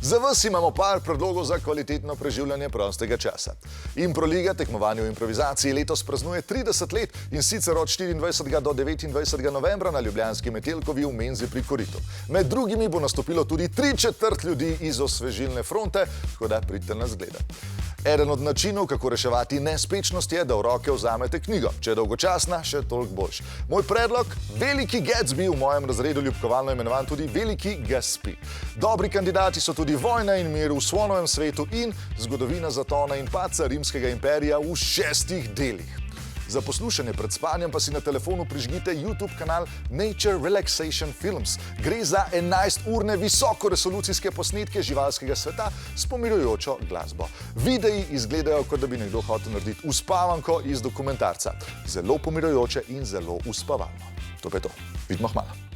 Za vas imamo par predlogov za kvalitetno preživljanje prostega časa. Improliga, tekmovanje v improvizaciji, letos praznuje 30 let in sicer od 24. do 29. novembra na ljubljanski Metelkovi v Menzi pri Koritu. Med drugimi bo nastopilo tudi 3/4 ljudi iz osvežilne fronte, tako da pridite nas gledati. Eden od načinov, kako reševati nespečnost, je, da v roke vzamete knjigo. Če je dolgočasna, še toliko boljš. Moj predlog, Veliki Gatsby, v mojem razredu ljubkovalno imenovan tudi Veliki Gaspi. Dobri kandidati so tudi Vojna in mir v Svonovem svetu in Zgodovina zatona in padca Rimskega imperija v 6 delih. Za poslušanje pred spanjem pa si na telefonu prižgite YouTube kanal Nature Relaxation Films. Gre za 11-urne visokoresolucijske posnetke živalskega sveta s pomirjujočo glasbo. Videi izgledajo, kot da bi nekdo hotel narediti uspavanko iz dokumentarca. Zelo pomirjujoče in zelo uspavalno. To pa je to. Vidimo hmalo.